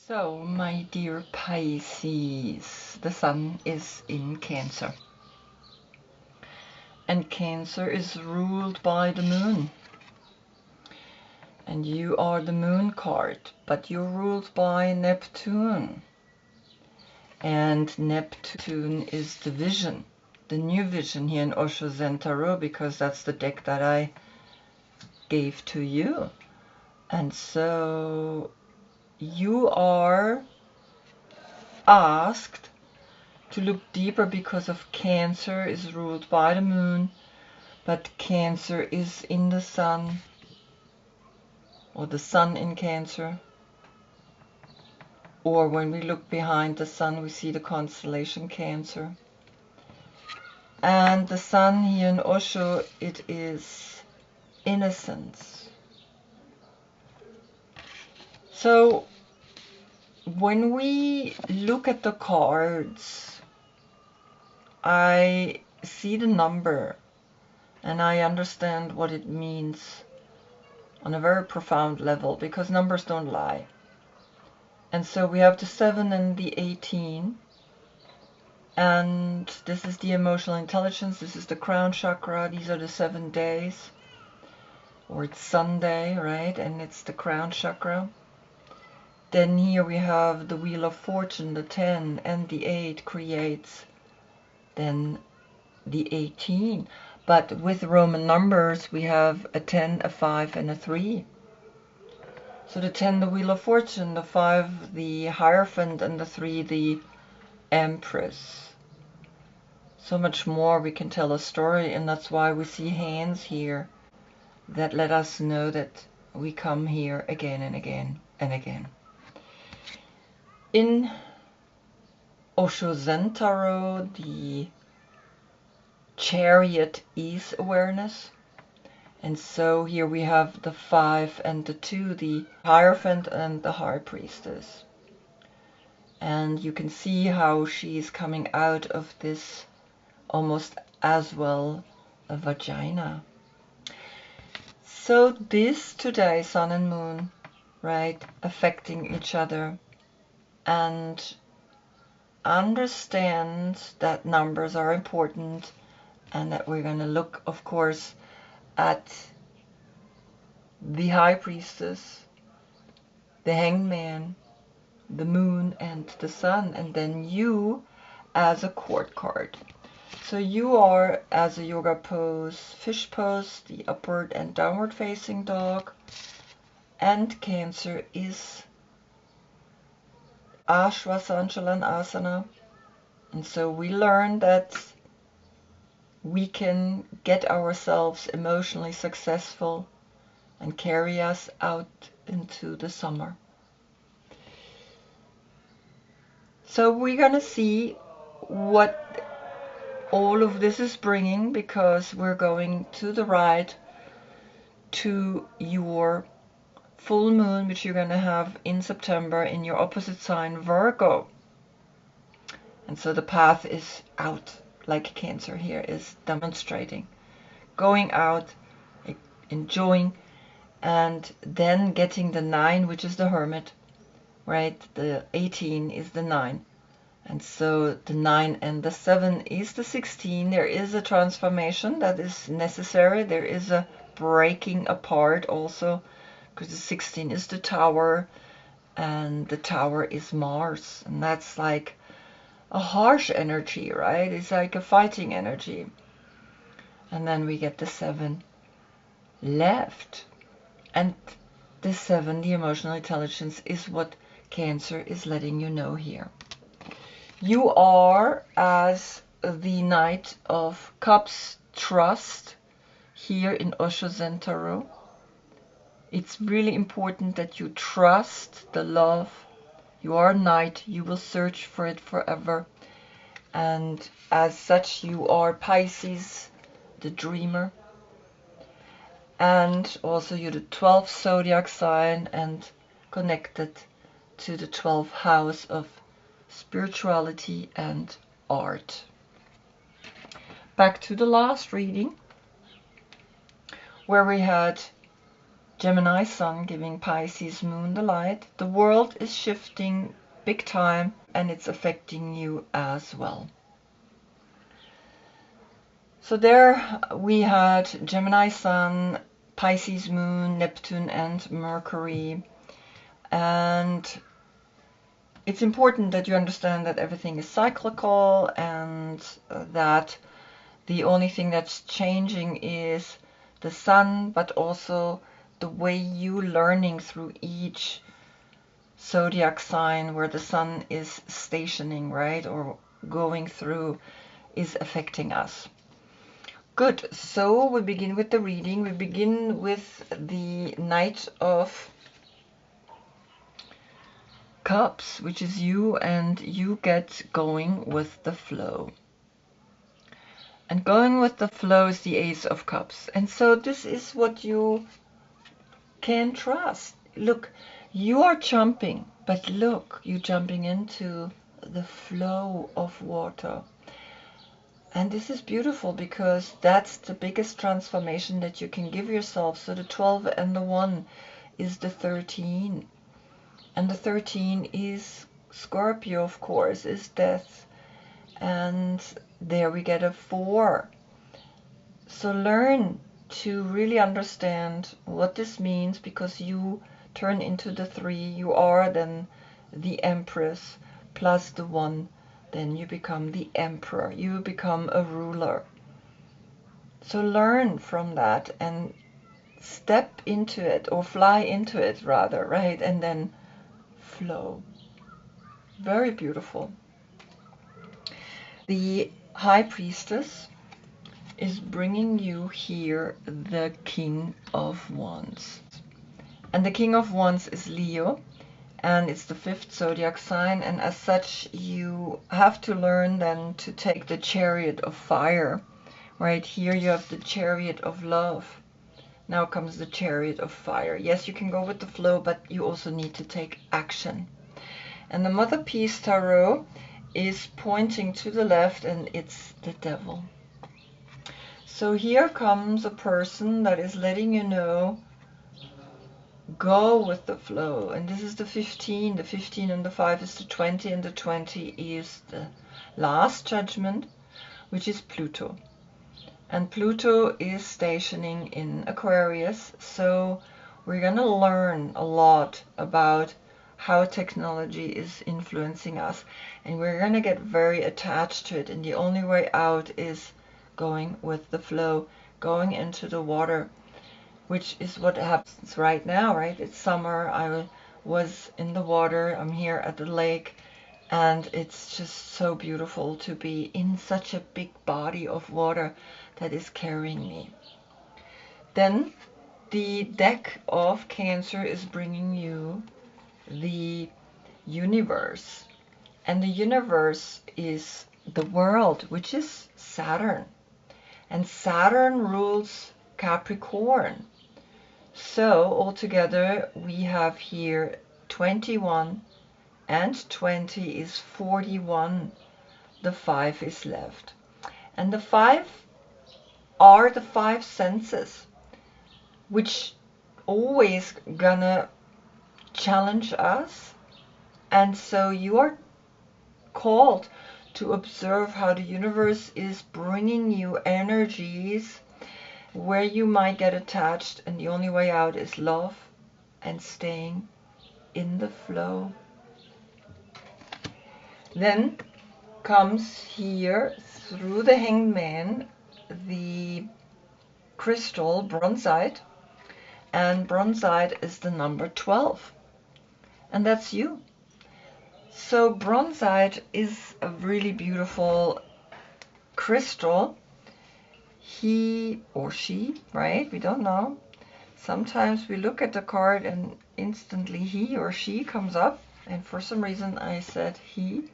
So, my dear Pisces, the sun is in Cancer. And Cancer is ruled by the moon. And you are the moon card, but you're ruled by Neptune. And Neptune is the vision, the new vision here in Osho Zen Tarot, because that's the deck that I gave to you. And so you are asked to look deeper because of Cancer is ruled by the moon, but Cancer is in the sun, or the sun in Cancer. Or when we look behind the sun, we see the constellation Cancer. And the sun here in Osho, it is innocence. So when we look at the cards, I see the number and I understand what it means on a very profound level, because numbers don't lie. And so we have the 7 and the 18, and this is the emotional intelligence, this is the crown chakra, these are the 7 days, or it's Sunday, right? And it's the crown chakra. Then here we have the wheel of fortune, the 10 and the 8 creates then the 18. But with Roman numbers, we have a 10, a 5, and a 3. So the 10, the wheel of fortune, the 5, the Hierophant, and the 3, the Empress. So much more we can tell a story, and that's why we see hands here that let us know that we come here again and again and again. In Osho Zen Tarot, the Chariot is awareness. And so here we have the 5 and the 2, the Hierophant and the High Priestess. And you can see how she is coming out of this almost as well a vagina. So this today, sun and moon, right, affecting each other. And understand that numbers are important, and that we're going to look, of course, at the High Priestess, the Hanged Man, the Moon, and the Sun, and then you as a court card. So you are as a yoga pose, fish pose, the upward and downward facing dog, and Cancer is Ashwasanchalanasana. And so we learn that we can get ourselves emotionally successful and carry us out into the summer. So we're going to see what all of this is bringing, because we're going to the right to your full moon, which you're going to have in September in your opposite sign, Virgo. And so the path is out, like Cancer here is demonstrating. Going out, enjoying, and then getting the 9, which is the Hermit, right? The 18 is the 9. And so the 9 and the 7 is the 16. There is a transformation that is necessary. There is a breaking apart also, because the 16 is the Tower, and the Tower is Mars. And that's like a harsh energy, right? It's like a fighting energy. And then we get the 7 left. And the 7, the emotional intelligence, is what Cancer is letting you know here. You are, as the Knight of Cups, trust here in Osho Zen Tarot. It's really important that you trust the love. You are a knight, you will search for it forever. And as such, you are Pisces, the dreamer. And also you're the 12th zodiac sign and connected to the 12th house of spirituality and art. Back to the last reading, where we had Gemini Sun giving Pisces Moon the light. The world is shifting big time and it's affecting you as well. So there we had Gemini Sun, Pisces Moon, Neptune and Mercury. And it's important that you understand that everything is cyclical and that the only thing that's changing is the sun, but also the way you learning through each zodiac sign where the sun is stationing, right, or going through, is affecting us. Good, so we begin with the reading. We begin with the Knight of Cups, which is you, and you get going with the flow. And going with the flow is the Ace of Cups. And so this is what you can trust. Look, you are jumping, but look, you're jumping into the flow of water. And this is beautiful because that's the biggest transformation that you can give yourself. So the 12 and the 1 is the 13. And the 13 is Scorpio, of course, is death. And there we get a 4. So learn to really understand what this means, because you turn into the 3. You are then the Empress plus the 1. Then you become the Emperor. You become a ruler. So learn from that and step into it, or fly into it rather, right? And then flow. Very beautiful. The High Priestess is bringing you here the King of Wands. And the King of Wands is Leo, and it's the 5th zodiac sign, and as such you have to learn then to take the Chariot of Fire. Right here you have the Chariot of Love. Now comes the Chariot of Fire. Yes, you can go with the flow, but you also need to take action. And the Mother Peace Tarot is pointing to the left, and it's the Devil. So here comes a person that is letting you know, go with the flow. And this is the 15. The 15 and the 5 is the 20, and the 20 is the last judgment, which is Pluto. And Pluto is stationing in Aquarius. So we're going to learn a lot about how technology is influencing us. And we're going to get very attached to it. And the only way out is going with the flow, going into the water, which is what happens right now, right? It's summer. I was in the water. I'm here at the lake. And it's just so beautiful to be in such a big body of water that is carrying me. Then the deck of Cancer is bringing you the universe. And the universe is the world, which is Saturn. And Saturn rules Capricorn. So altogether we have here 21, and 20 is 41. The 5 is left. And the 5 are the 5 senses, which always gonna challenge us. And so you are called to observe how the universe is bringing you energies where you might get attached, and the only way out is love and staying in the flow. Then comes here through the Hanged Man the crystal bronzite, and bronzite is the number 12, and that's you. So bronzite is a really beautiful crystal. He or she, right? We don't know. Sometimes we look at the card and instantly he or she comes up, and for some reason I said he.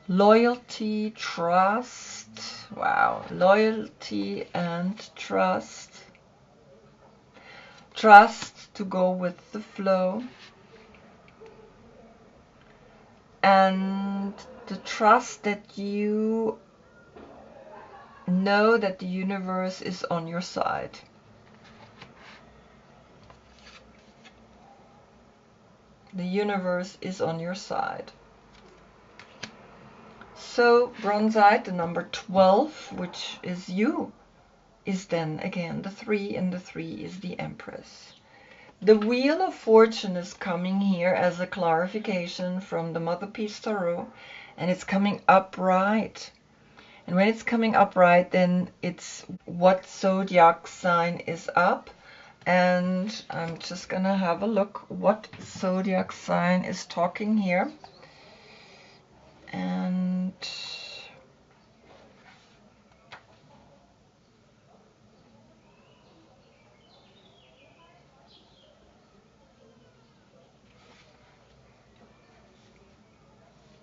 Loyalty, trust. Wow, loyalty and trust. Trust to go with the flow. And the trust that you know that the universe is on your side. The universe is on your side. So Bronzite, the number 12, which is you, is then again the 3, and the 3 is the Empress. The Wheel of Fortune is coming here as a clarification from the Mother Peace Tarot, and it's coming upright. And when it's coming upright, then it's what zodiac sign is up. And I'm just gonna have a look what zodiac sign is talking here. And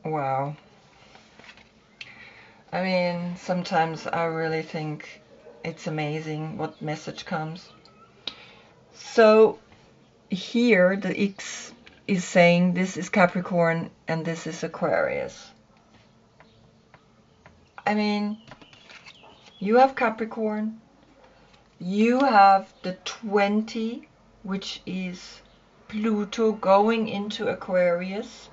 wow. I mean, sometimes I really think it's amazing what message comes. So here the X is saying this is Capricorn and this is Aquarius. I mean, you have Capricorn, you have the 20, which is Pluto going into Aquarius.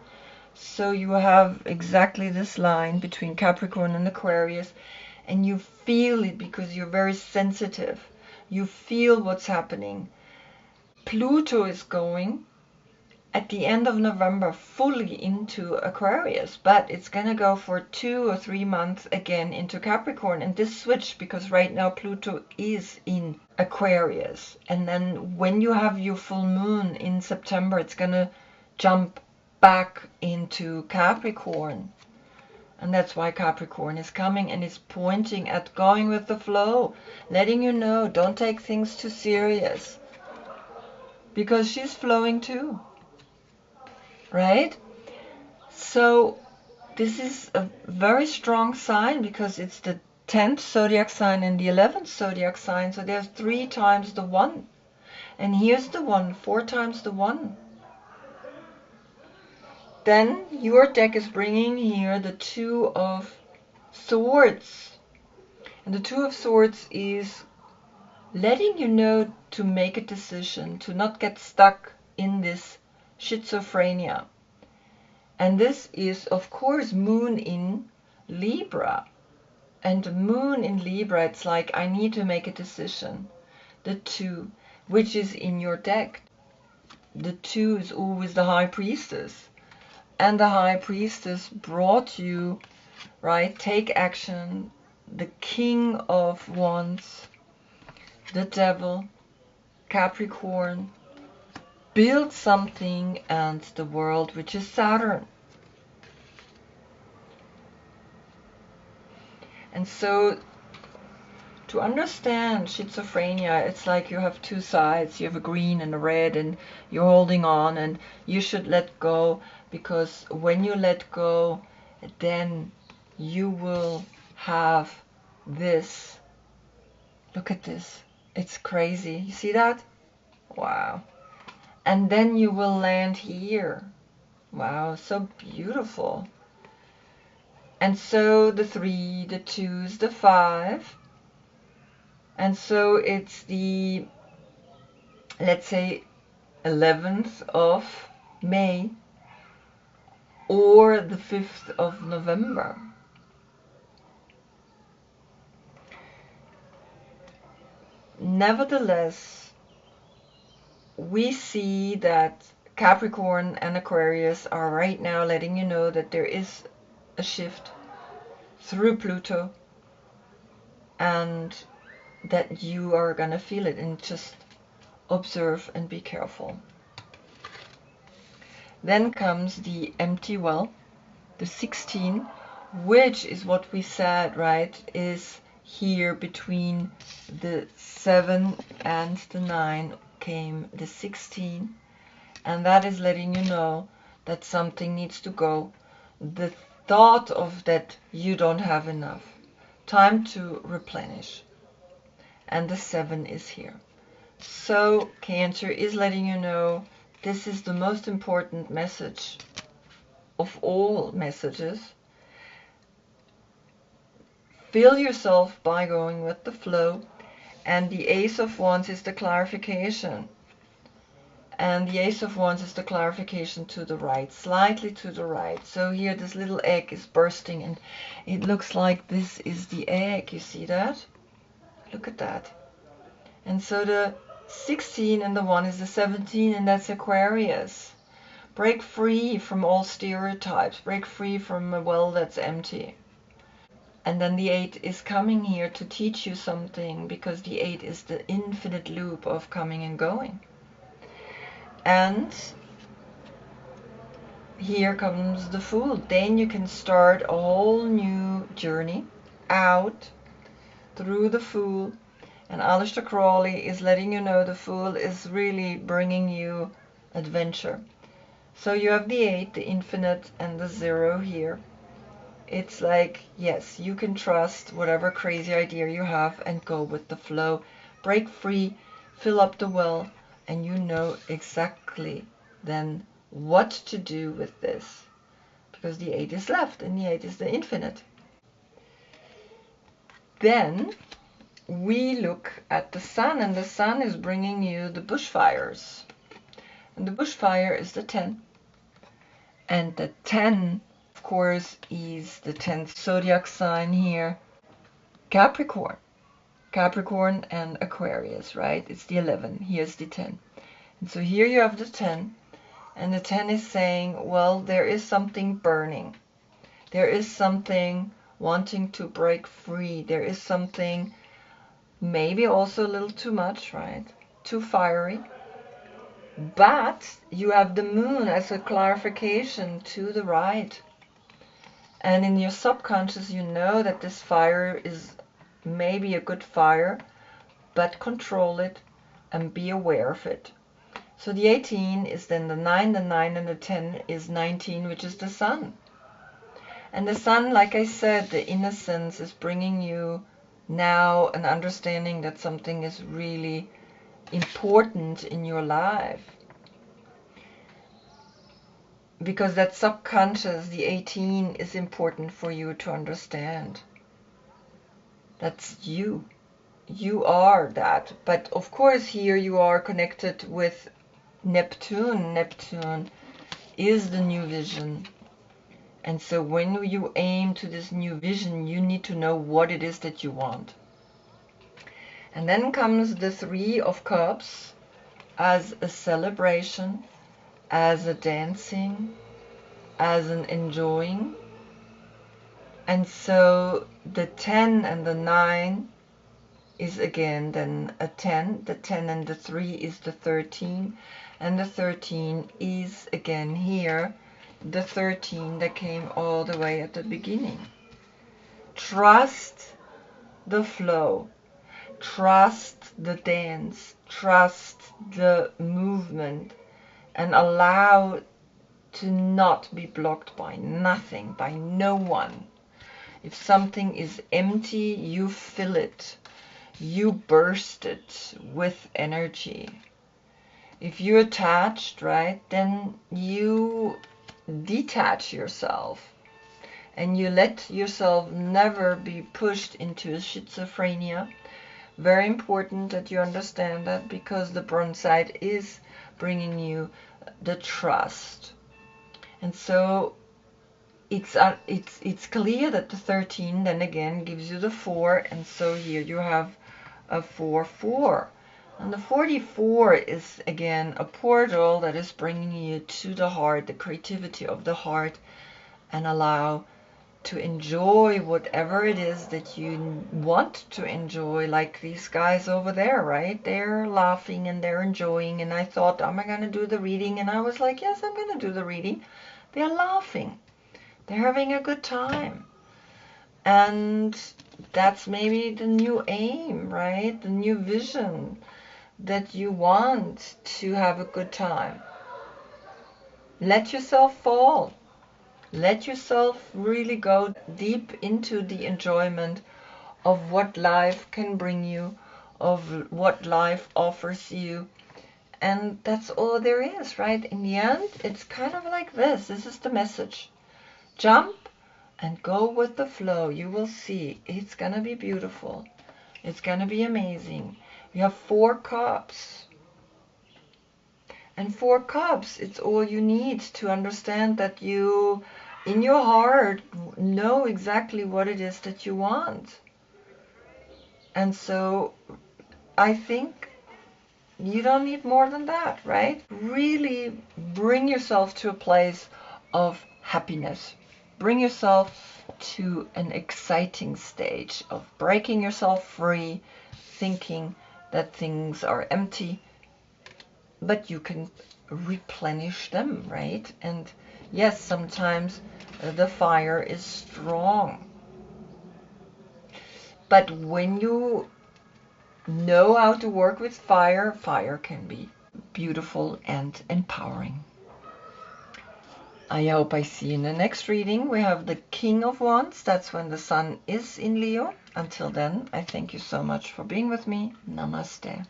So you have exactly this line between Capricorn and Aquarius, and you feel it because you're very sensitive. You feel what's happening. Pluto is going at the end of November fully into Aquarius, but it's going to go for 2 or 3 months again into Capricorn. And this switch, because right now Pluto is in Aquarius. And then when you have your full moon in September, it's going to jump back into Capricorn. And that's why Capricorn is coming, and is pointing at going with the flow, letting you know, don't take things too serious, because she's flowing too, right? So this is a very strong sign, because it's the 10th zodiac sign and the 11th zodiac sign, so there's 3 times the 1, and here's the 1, 4 times the 1. Then your deck is bringing here the 2 of Swords. And the 2 of Swords is letting you know to make a decision, to not get stuck in this schizophrenia. And this is, of course, Moon in Libra. And Moon in Libra, it's like, I need to make a decision. The 2, which is in your deck. The 2 is always the High Priestess. And the High Priestess brought you, right, take action, the King of Wands, the Devil, Capricorn, build something, and the World, which is Saturn. And so to understand schizophrenia, it's like you have 2 sides. You have a green and a red, and you're holding on, and you should let go, because when you let go, then you will have this. Look at this. It's crazy. You see that? Wow. And then you will land here. Wow, so beautiful. And so the 3, the 2s, the 5. And so it's the, let's say, 11th of May or the 5th of November. Nevertheless, we see that Capricorn and Aquarius are right now letting you know that there is a shift through Pluto, and that you are going to feel it, and just observe and be careful. Then comes the empty well, the 16, which is what we said, right, is here between the 7 and the 9 came the 16, and that is letting you know that something needs to go. The thought of that you don't have enough, time to replenish. And the 7 is here. So Cancer is letting you know this is the most important message of all messages. Feel yourself by going with the flow. And the Ace of Wands is the clarification. And the Ace of Wands is the clarification to the right, slightly to the right. So here this little egg is bursting, and it looks like this is the egg. You see that? Look at that. And so the 16 and the 1 is the 17, and that's Aquarius. Break free from all stereotypes. Break free from a well that's empty. And then the 8 is coming here to teach you something, because the 8 is the infinite loop of coming and going. And here comes the Fool. Then you can start a whole new journey out through the Fool. And Aleister Crowley is letting you know the Fool is really bringing you adventure. So you have the 8, the infinite, and the 0 here. It's like, yes, you can trust whatever crazy idea you have and go with the flow. Break free, fill up the well, and you know exactly then what to do with this. Because the 8 is left, and the 8 is the infinite. Then we look at the Sun, and the Sun is bringing you the bushfires. And the bushfire is the 10. And the 10, of course, is the 10th zodiac sign here, Capricorn. Capricorn and Aquarius, right? It's the 11. Here's the 10. And so here you have the 10. And the 10 is saying, well, there is something burning. There is something wanting to break free. There is something maybe also a little too much, right? Too fiery. But you have the Moon as a clarification to the right. And in your subconscious, you know that this fire is maybe a good fire, but control it and be aware of it. So the 18 is then the 9 and the 10 is 19, which is the Sun. And the Sun, like I said, the innocence is bringing you now an understanding that something is really important in your life. Because that subconscious, the 18, is important for you to understand. That's you. You are that. But of course here you are connected with Neptune. Neptune is the new vision. And so when you aim to this new vision, you need to know what it is that you want. And then comes the 3 of Cups as a celebration, as a dancing, as an enjoying. And so the 10 and the 9 is again then a 10. The 10 and the 3 is the 13. And the 13 is again here the 13 that came all the way at the beginning. Trust the flow. Trust the dance. Trust the movement. And allow to not be blocked by nothing, by no one. If something is empty, you fill it. You burst it with energy. If you're attached, right, then you detach yourself. And you let yourself never be pushed into schizophrenia. Very important that you understand that, because the bronze side is bringing you the trust. And so it's clear that the 13 then again gives you the 4, and so here you have a 4-4. And the 44 is again a portal that is bringing you to the heart, the creativity of the heart, and allow to enjoy whatever it is that you want to enjoy, like these guys over there, right? They're laughing and they're enjoying, and I thought, am I going to do the reading? And I was like, yes, I'm going to do the reading. They're laughing. They're having a good time. And that's maybe the new aim, right? The new vision, that you want to have a good time. Let yourself fall. Let yourself really go deep into the enjoyment of what life can bring you, of what life offers you. And that's all there is, right? In the end, it's kind of like this. This is the message. Jump and go with the flow. You will see. It's going to be beautiful. It's going to be amazing. You have 4 cups. And 4 cups, it's all you need to understand that you, in your heart, know exactly what it is that you want. And so I think you don't need more than that, right? Really bring yourself to a place of happiness. Bring yourself to an exciting stage of breaking yourself free, thinking that things are empty, but you can replenish them, right? And yes, sometimes the fire is strong. But when you know how to work with fire, fire can be beautiful and empowering. I hope I see you in the next reading. We have the King of Wands. That's when the Sun is in Leo. Until then, I thank you so much for being with me. Namaste.